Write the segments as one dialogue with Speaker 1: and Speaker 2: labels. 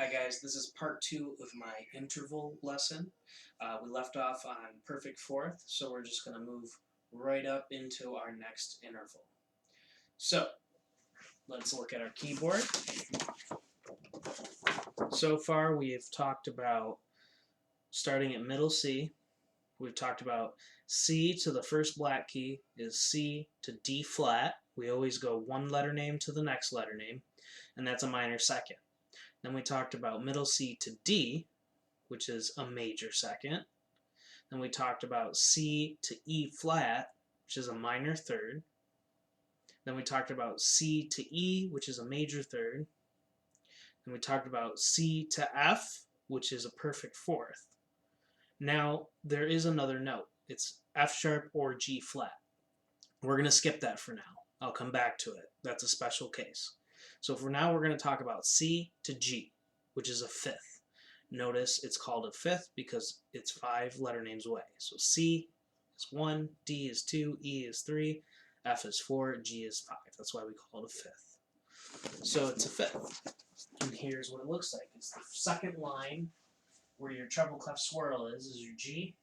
Speaker 1: Hi guys, this is part 2 of my interval lesson. We left off on perfect fourth, so we're just going to move right up into our next interval. So, let's look at our keyboard. So far we have talked about starting at middle C. We've talked about C to the first black key is C to D flat. We always go one letter name to the next letter name, and that's a minor second. Then we talked about middle C to D, which is a major second. Then we talked about C to E flat, which is a minor third. Then we talked about C to E, which is a major third. Then we talked about C to F, which is a perfect fourth. Now, there is another note. It's F sharp or G flat. We're going to skip that for now. I'll come back to it. That's a special case. So for now, we're going to talk about C to G, which is a fifth. Notice it's called a fifth because it's 5 letter names away. So C is 1, D is 2, E is 3, F is 4, G is 5. That's why we call it a fifth. So it's a fifth. And here's what it looks like. It's the second line where your treble clef swirl is your G.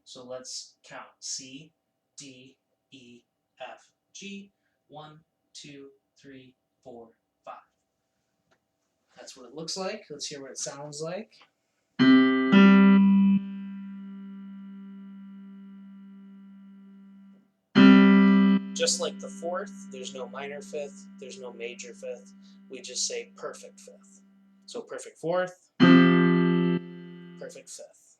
Speaker 1: So let's count C, D, E, F, G. 1, 2, 3, 4, 5. That's what it looks like. Let's hear what it sounds like. Just like the fourth, there's no minor fifth, there's no major fifth. We just say perfect fifth. So perfect fourth, perfect fifth.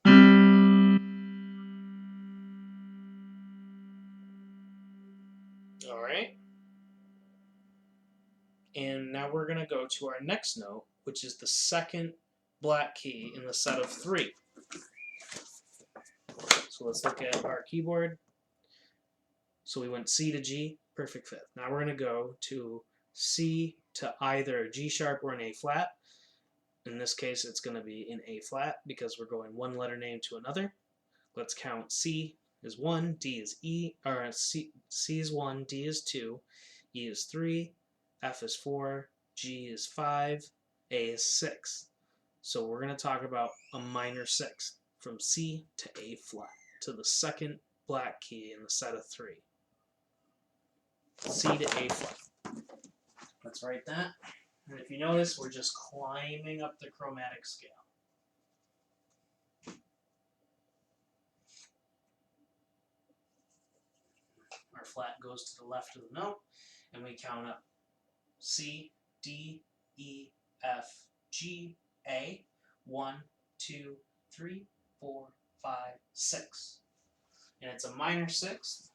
Speaker 1: All right. And now we're going to go to our next note, which is the second black key in the set of 3. So let's look at our keyboard. So we went C to G, perfect fifth. Now we're going to go to C to either G sharp or an A flat. In this case, it's going to be an A flat because we're going one letter name to another. Let's count. C is 1, D is E, or C is 1, D is 2, E is 3, F is 4, G is 5, A is 6. So we're going to talk about a minor sixth from C to A flat to the second black key in the set of 3. C to A flat. Let's write that. And if you notice, we're just climbing up the chromatic scale. Our flat goes to the left of the note, and we count up C, D, E, F, G, A. 1, 2, 3, 4, 5, 6. And it's a minor sixth.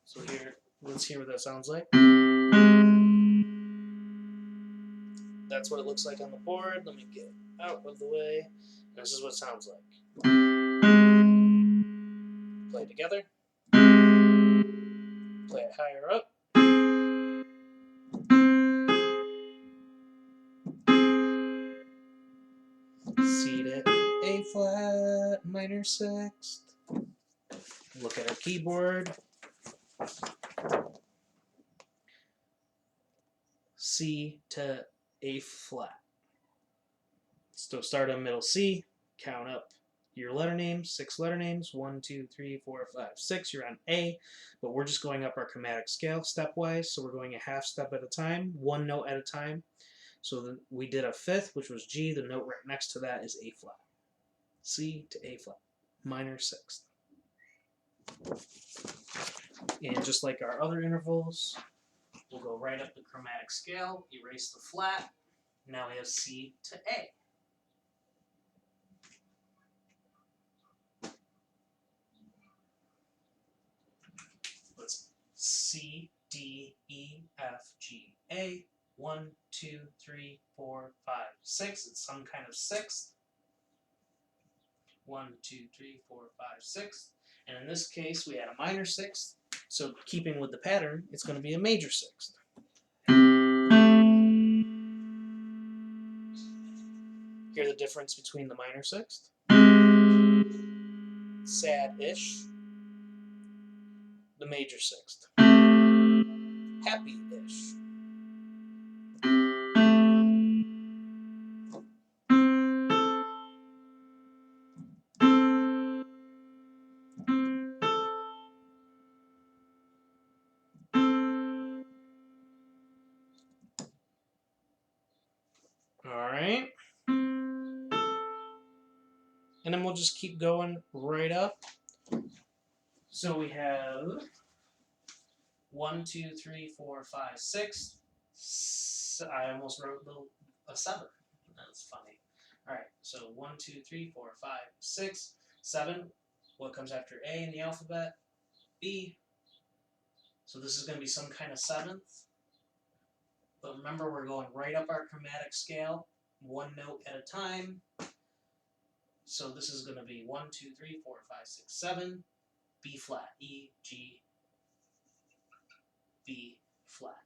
Speaker 1: So here, let's hear what that sounds like. That's what it looks like on the board. Let me get out of the way. This is what it sounds like. Play together. Play it higher up. C to A flat, minor sixth. Look at our keyboard. C to A flat. So start on middle C, count up your letter names, 6 letter names, 1, 2, 3, 4, 5, 6. You're on A, but we're just going up our chromatic scale stepwise, so we're going a half step at a time, one note at a time. So we did a fifth, which was G. The note right next to that is A flat. C to A flat, minor sixth. And just like our other intervals, we'll go right up the chromatic scale, erase the flat. Now we have C to A. Let's C, D, E, F, G, A. 1, 2, 3, 4, 5, 6. It's some kind of sixth. 1, 2, 3, 4, 5, 6. And in this case, we had a minor sixth. So keeping with the pattern, it's going to be a major sixth. Hear the difference between the minor sixth? Sad-ish. The major sixth. Happy-ish. right. And then we'll just keep going right up. So we have 1, 2, 3, 4, 5, 6. I almost wrote a 7. That's funny. All right, so 1, 2, 3, 4, 5, 6, 7. What comes after A in the alphabet? B. So this is going to be some kind of 7th. But remember, we're going right up our chromatic scale, one note at a time. So this is going to be 1, 2, 3, 4, 5, 6, 7. B flat, E, G, B flat,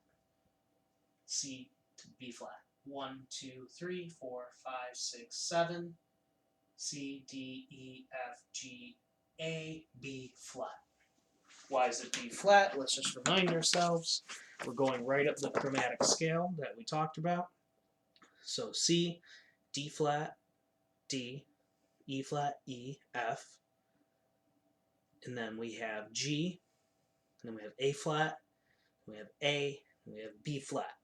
Speaker 1: C to B flat. 1, 2, 3, 4, 5, 6, 7. C, D, E, F, G, A, B flat. Why is it B flat? Let's just remind ourselves. We're going right up the chromatic scale that we talked about. So C, D flat, D, E flat, E, F. And then we have G, and then we have A flat, we have A, and we have B flat.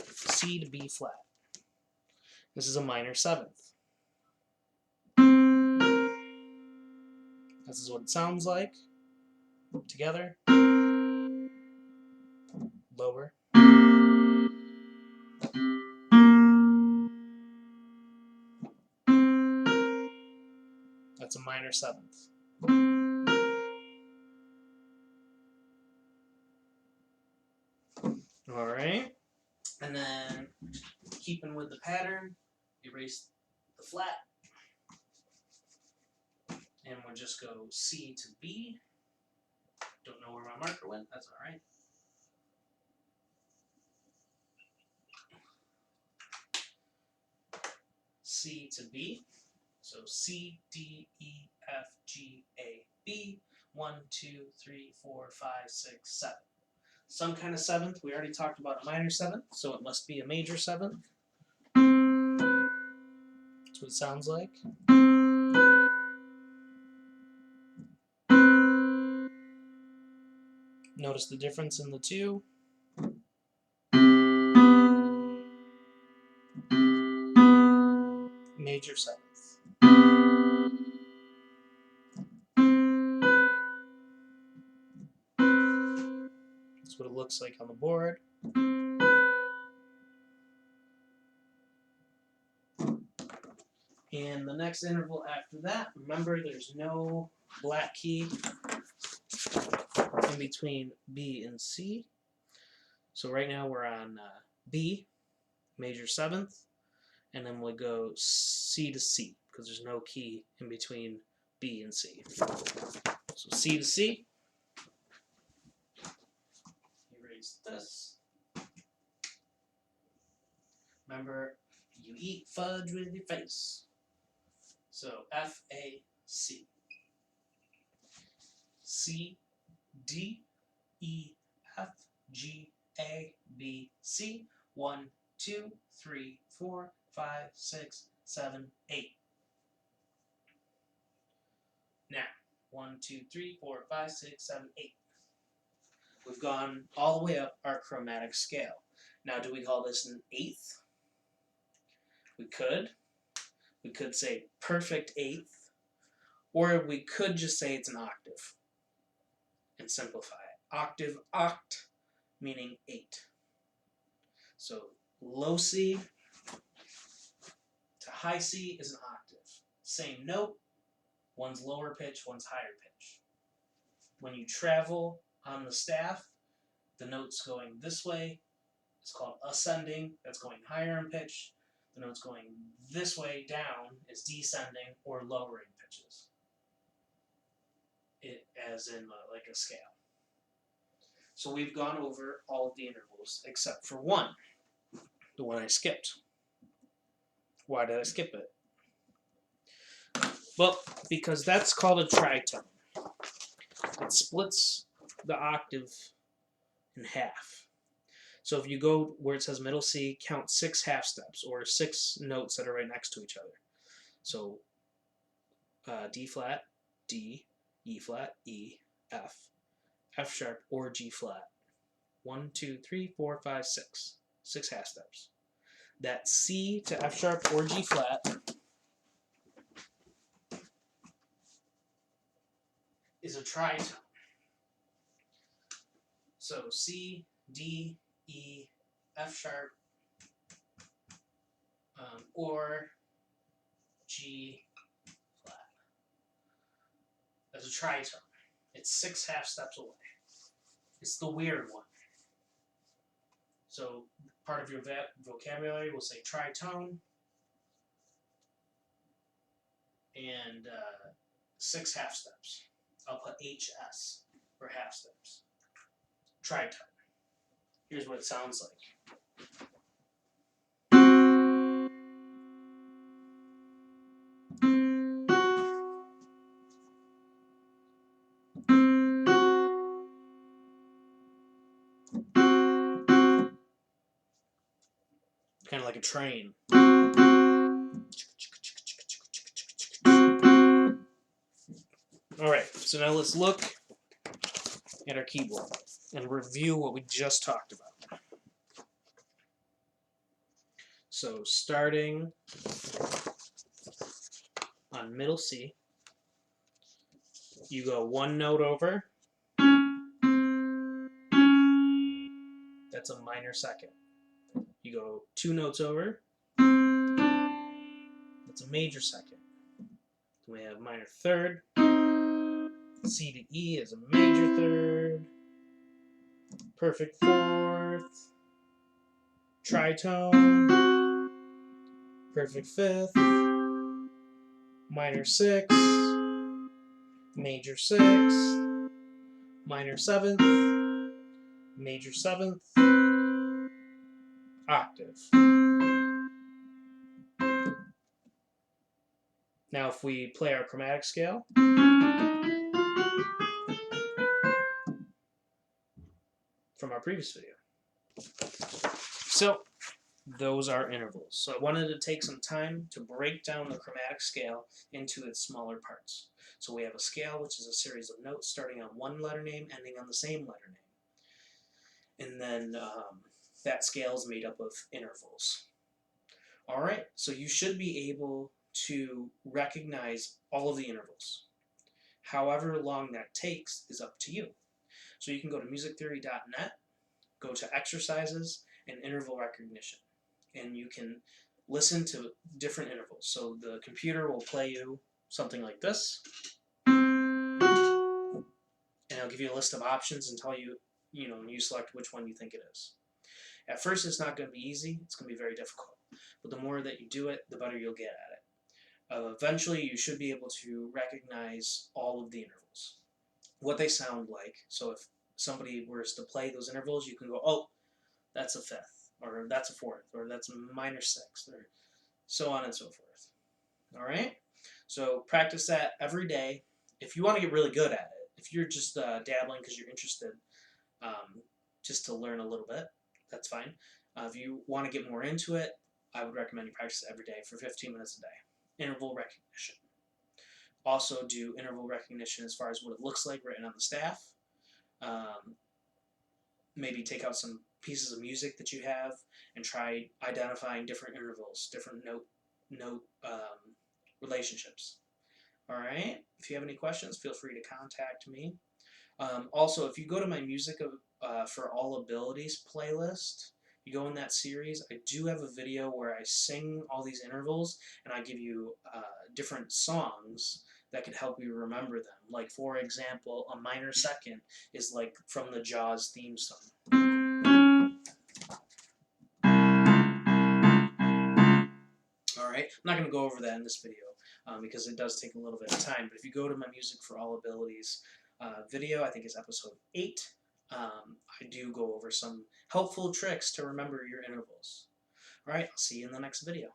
Speaker 1: C to B flat. This is a minor 7th. This is what it sounds like. Together. Lower. That's a minor 7th. Alright. And then, keeping with the pattern, erase the flat. And we'll just go C to B. Don't know where my marker went. That's alright. C to B. So C, D, E, F, G, A, B. 1, 2, 3, 4, 5, 6, 7. Some kind of 7th. We already talked about a minor 7th, so it must be a major 7th. That's what it sounds like. Notice the difference in the two. Major 7th. That's what it looks like on the board. And the next interval after that, remember there's no black key in between B and C. So right now we're on B, major 7th, and then we'll go C to C, because there's no key in between B and C. So C to C. Erase this. Remember, you eat fudge with your face. So F, A, C. C, D, E, F, G, A, B, C. 1, 2, 3, 4, 5, 6, 7, 8. Now, 1, 2, 3, 4, 5, 6, 7, 8. We've gone all the way up our chromatic scale. Now, do we call this an 8th? We could. We could say perfect 8th. Or we could just say it's an octave and simplify it. Octave, oct, meaning 8. So low C to high C is an octave. Same note, one's lower pitch, one's higher pitch. When you travel on the staff, the note's going this way. It's called ascending. That's going higher in pitch. The note's going this way down is descending or lowering pitches. As in like a scale. So we've gone over all of the intervals except for one, the one I skipped. Why did I skip it? Well, because that's called a tritone. It splits the octave in half. So if you go where it says middle C, count 6 half steps, or 6 notes that are right next to each other. So D flat, D, E flat, E, F, F sharp, or G flat. 1, 2, 3, 4, 5, 6. 6 half steps. that C to F sharp or G flat is a tritone. So C, D, E, F sharp, or G flat. That's a tritone. It's 6 half steps away. It's the weird one. So part of your vocabulary will say tritone and 6 half steps. I'll put HS for half steps. Tritone. Here's what it sounds like. Kind of like a train. Alright, so now let's look at our keyboard and review what we just talked about. So starting on middle C, you go 1 note over. That's a minor second. You go 2 notes over. That's a major second. Then we have minor third. C to E is a major third. Perfect fourth. Tritone. Perfect fifth. Minor sixth. Major sixth. Minor seventh. Major seventh. Octave. Now if we play our chromatic scale, from our previous video. So those are intervals. So I wanted to take some time to break down the chromatic scale into its smaller parts. So we have a scale, which is a series of notes starting on one letter name, ending on the same letter name. And then that scale is made up of intervals. All right, so you should be able to recognize all of the intervals. However long that takes is up to you. So you can go to musictheory.net, go to exercises and interval recognition, and you can listen to different intervals. So the computer will play you something like this, and it'll give you a list of options and tell you, you select which one you think it is. At first, it's not going to be easy. It's going to be very difficult. But the more that you do it, the better you'll get at it. Eventually, you should be able to recognize all of the intervals, what they sound like. So if somebody were to play those intervals, you can go, oh, that's a fifth, or that's a fourth, or that's a minor sixth, or so on and so forth. All right? So practice that every day. If you want to get really good at it, if you're just dabbling because you're interested just to learn a little bit, that's fine. If you want to get more into it, I would recommend you practice it every day for 15 minutes a day. Interval recognition. Also do interval recognition as far as what it looks like written on the staff. Maybe take out some pieces of music that you have and try identifying different intervals, different note relationships. All right? If you have any questions, feel free to contact me. Also, if you go to my Music for All Abilities playlist, you go in that series, I do have a video where I sing all these intervals and I give you different songs that can help you remember them. Like, for example, a minor second is like from the Jaws theme song. Alright, I'm not going to go over that in this video because it does take a little bit of time, but if you go to my Music for All Abilities video, I think it's episode 8, I do go over some helpful tricks to remember your intervals. Alright, I'll see you in the next video.